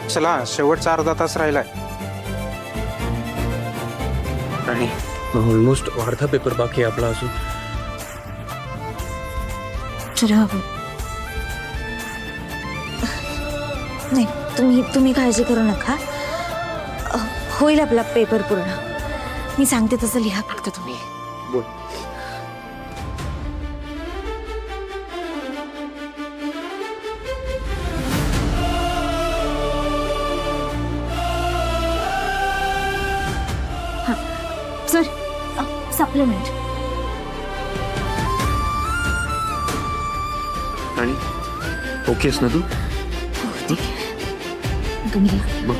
चला शेवटचा अर्धा तास राहिलाय. आणि ऑलमोस्ट अर्धा पेपर बाकी आहे आपला अजून. नाही, तुम्ही काळजी करू नका. होईल आपला पेपर पूर्ण. मी सांगते तसं लिहा फक्त तुम्ही. बोल. Sir, supplement. आणि ओकेस ना तू? हो, ठीक आहे. तुम्ही लिहा. बघ.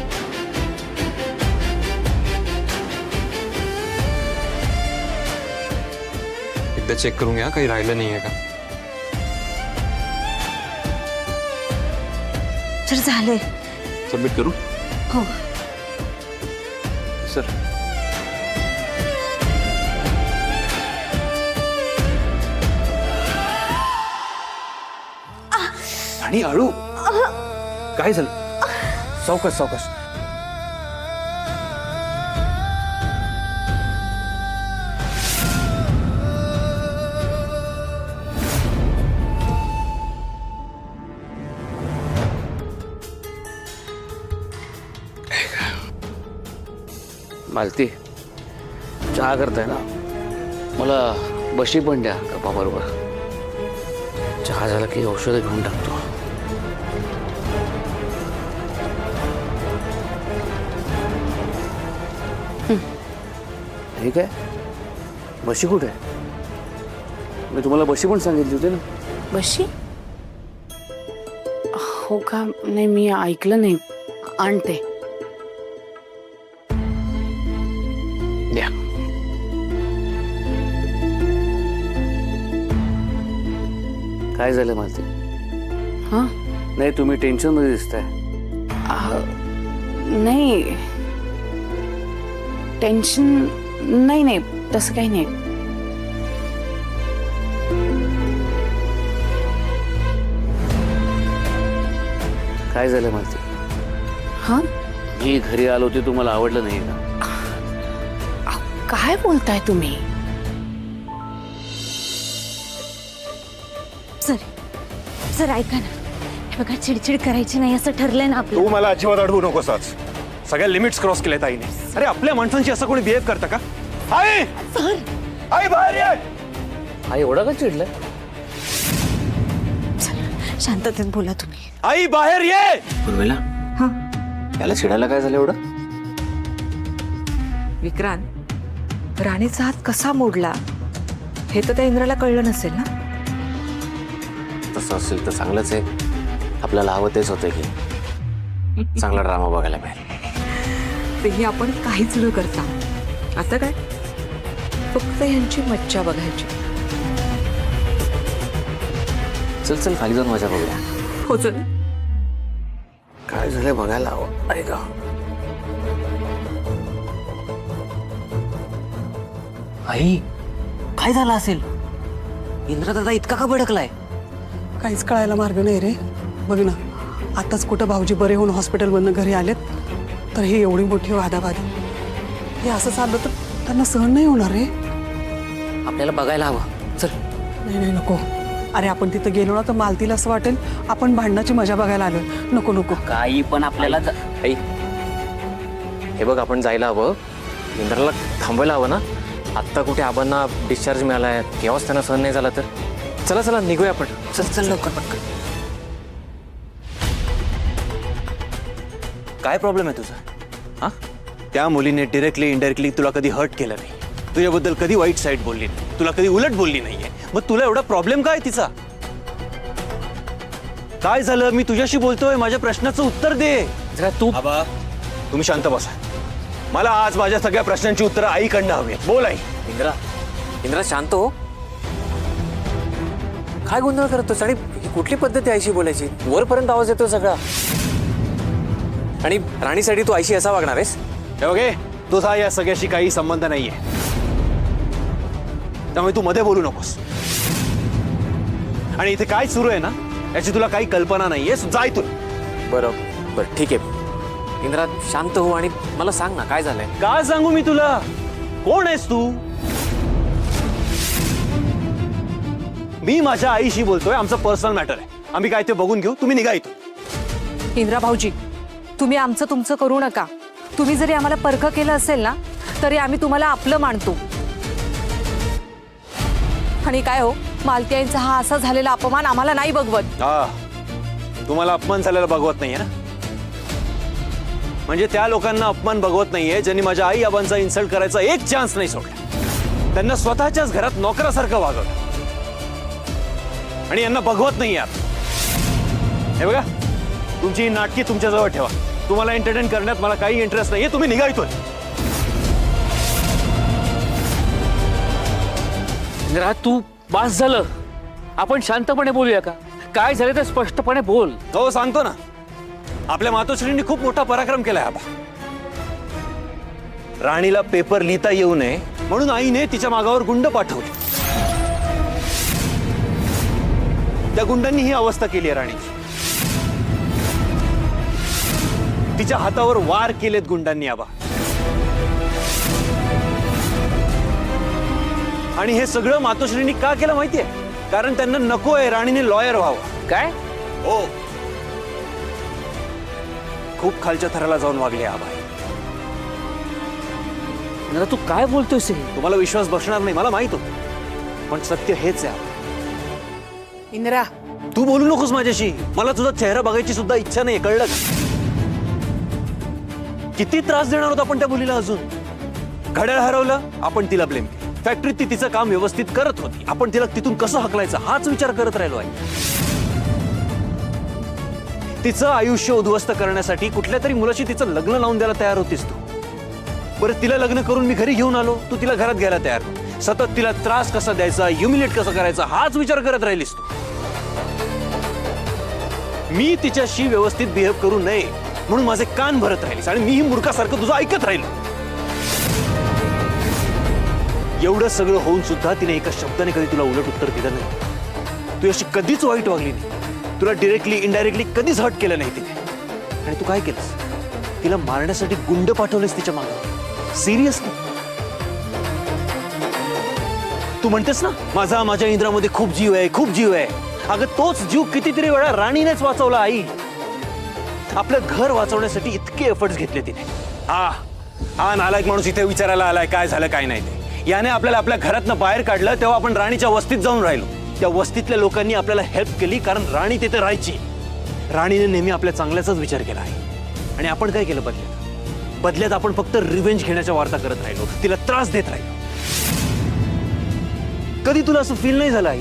एकदा चेक करून घ्या काही राहिलं नाहीये का. सर झालंय. सबमिट करू? हो. सर आणि हळू. काय झालं? सावकाश सावकाश. मालती चहा करताय ना, मला बशी पण द्या कपाबरोबर. चहा झाला की औषधं घेऊन टाकतो. ठीक आहे. बशी कुठे आहे? मी तुम्हाला बशी पण सांगितली होती ना. बशी? हो का? नाही, मी ऐकलं नाही. आणते. द्या. काय झालं मालती? हां? नाही, तुम्ही टेन्शन मध्ये दिसताय. नाही, टेन्शन नाही, तसं काही नाही. काय झालं मालती? हां? मी घरी आलो ते तुम्हाला आवडलं नाही का? काय बोलताय तुम्ही? सर ऐका ना, हे बघा, चिडचिड करायची नाही असं ठरलंय ना आपलं. तू मला अजिबात अडवू नकोस आज. सगळ्या लिमिट्स क्रॉस केल्यात आईने. अरे आपल्या माणसांची असं कोणी बिहेव करतं का? आई! सर, आई बाहेर ये! आई एवढा का चिडलाय? शांततेत बोला तुम्ही. आई बाहेर ये! उर्मिला, याला चिडायला काय झालं एवढं? विक्रांत, राणीचा हात कसा मोडला हे तर त्या इंद्राला कळलं नसेल ना. तसं असेल तर चांगलंच आहे. आपल्याला हवं तेच होतं की चांगला ड्रामा बघायला मिळेल. तेही आपण काहीच न करता आता काय, फक्त यांची मज्जा बघायची. चल चल खाली जाऊन मजा बघूया. हो चल. काय झालंय बघायला हवं. ऐका, आई काय झालं असेल? इंद्र दादा इतका का भडकलाय? काहीच कळायला मार्ग नाही रे. बघ ना, आताच कुठं भाऊजी बरे होऊन हॉस्पिटलमधनं घरी आलेत, तर ही एवढी मोठी वादावादी. हे असं चाललं तर त्यांना सहन नाही होणार रे. आपल्याला बघायला हवं. चल. नाही, नको. अरे आपण तिथं गेलो ना तर मालतीला असं वाटेल आपण भांडणाची मजा बघायला आलो. नको नको. काही पण आपल्याला आई, हे बघ, आपण जायला हवं. इंद्राला थांबवायला हवं ना. आत्ता कुठे आबांना डिस्चार्ज मिळालाय, केव्हाच त्यांना सहन नाही झाला तर. चला चला निघूया आपण. चल चल लवकर पटकन. काय प्रॉब्लेम आहे तुझा? हा? त्या मुलीने डिरेक्टली इनडायरेक्टली तुला कधी हर्ट केलं नाही, तुझ्याबद्दल कधी वाईट साईड बोलली नाही, तुला कधी उलट बोलली नाहीये. मग तुला एवढा प्रॉब्लेम काय तिचा? काय झालं? मी तुझ्याशी बोलतोय, माझ्या प्रश्नाचं उत्तर दे. जरा तू. आबा, तुम्ही शांत बसा. मला आज माझ्या सगळ्या प्रश्नांची उत्तरं आईकडनं हवी. बोल आई. इंद्रा, इंद्रा शांत हो. काय गोंधळ करतोस? आणि कुठली पद्धत आहे आईशी बोलायची? वरपर्यंत आवाज येतो सगळा. आणि राणीसाठी तू आईशी असा वागणार आहेस? हे बघे, तुझा या सगळ्याशी काही संबंध नाहीये, त्यामुळे तू मध्ये बोलू नकोस. आणि इथे काय सुरू आहे ना याची तुला काही कल्पना नाहीये. जा इथून. बरं ठीक आहे. इंद्रा शांत हो आणि मला सांग ना काय झालंय. का सांगू मी तुला? कोण आहेस तू? मी माझ्या आईशी बोलतोय, आमचं पर्सनल मॅटर आहे. आम्ही काय ते बघून घेऊ, तुम्ही निघा इथून. इंद्रा भाऊजी, तुम्ही आमचं तुमचं करू नका. तुम्ही जरी आम्हाला परख केलं असेल ना तरी आम्ही तुम्हाला आपलं मानतो. आणि काय हो, मालतीयांचा हा असा झालेला अपमान आम्हाला नाही बघवत. हा, तुम्हाला अपमान झालेला बघवत नाहीये ना? म्हणजे त्या लोकांना अपमान बघवत नाहीये ज्यांनी माझ्या आई आबांचा इन्सल्ट करायचा एक चान्स नाही सोडला. त्यांना स्वतःच्याच घरात नोकरासारखं वागवलं आणि यांना बघवत नाही यार. हे बघा, तुमची ही नाटकी तुमच्याजवळ ठेवा. तुम्हाला एंटरटेन करण्यात मला काही इंटरेस्ट नाहीये. तुम्ही निघा इथून. इंद्रा तू बास झालं. आपण शांतपणे बोलूया का? काय झालं ते स्पष्टपणे बोल. हो सांगतो ना. आपल्या मातोश्रींनी खूप मोठा पराक्रम केलाय आबा. राणीला पेपर लिहिता येऊ नये म्हणून आईने तिच्या मागावर गुंड पाठवले. त्या गुंडांनी ही अवस्था केली आहे राणीची. तिच्या हातावर वार केलेत गुंडांनी आबा. आणि हे सगळं मातोश्रींनी का केलं माहितीये? कारण त्यांना नको आहे राणीने लॉयर व्हावं. काय? हो, खूप खालच्या थराला जाऊन वागले आबा. इंद्रा तू काय बोलतोयस हे? तुम्हाला विश्वास बसणार नाही मला माहित होतं, पण सत्य हेच आहे आबा. इंदिरा, तू बोलू नकोस माझ्याशी. मला तुझा चेहरा बघायची सुद्धा इच्छा नाही, कळलं का? किती त्रास देणार होता आपण त्या मुलीला अजून. घड्याळ हरवलं, आपण तिला ब्लेम केलं. फॅक्टरीत ती तिचं काम व्यवस्थित करत होती, आपण तिला तिथून कसं हकलायचं हाच विचार करत राहिलो आहे. तिचं आयुष्य उद्ध्वस्त करण्यासाठी कुठल्या तरी मुलाशी तिचं लग्न लावून द्यायला तयार होतीस तू. बरं, तिला लग्न करून मी घरी घेऊन आलो, तू तिला घरात घ्यायला तयार. सतत तिला त्रास कसा द्यायचा, ह्युमिलेट कसं करायचा हाच विचार करत राहिलीस तू. मी तिच्याशी व्यवस्थित बिहेव करू नये म्हणून माझे कान भरत राहिलीस आणि मीही मूर्खासारखं तुझं ऐकत राहिलो. एवढं सगळं होऊन सुद्धा तिने एका शब्दाने कधी तुला उलट उत्तर दिलं नाही. तू अशी कधीच वाईट वागली नाही. तुला डिरेक्टली इनडायरेक्टली कधीच हर्ट केलं नाही तिने. आणि तू काय केलंस? तिला मारण्यासाठी गुंड पाठवलेस तिच्या मागे. सिरियसली? तू म्हणतेस ना माझ्या इंद्रामध्ये खूप जीव आहे, खूप जीव आहे. अगं तोच जीव कितीतरी वेळा राणीनेच वाचवला आई. आपलं घर वाचवण्यासाठी इतके एफर्ट्स घेतले तिने. हा नालायक माणूस इथे विचारायला आलाय काय झालं काय नाही ते. याने आपल्याला आपल्या घरातनं बाहेर काढलं तेव्हा आपण राणीच्या वस्तीत जाऊन राहिलो. त्या वस्तीतल्या लोकांनी आपल्याला हेल्प केली कारण राणी तिथे राहायची. राणीने नेहमी आपल्या चांगल्याचाच विचार केला आहे. आणि आपण काय केलं बदल्यात आपण फक्त रिव्हेंज घेण्याच्या वार्ता करत राहिलो, तिला त्रास देत राहिलो. कधी तुला असं फील नाही झालं आई?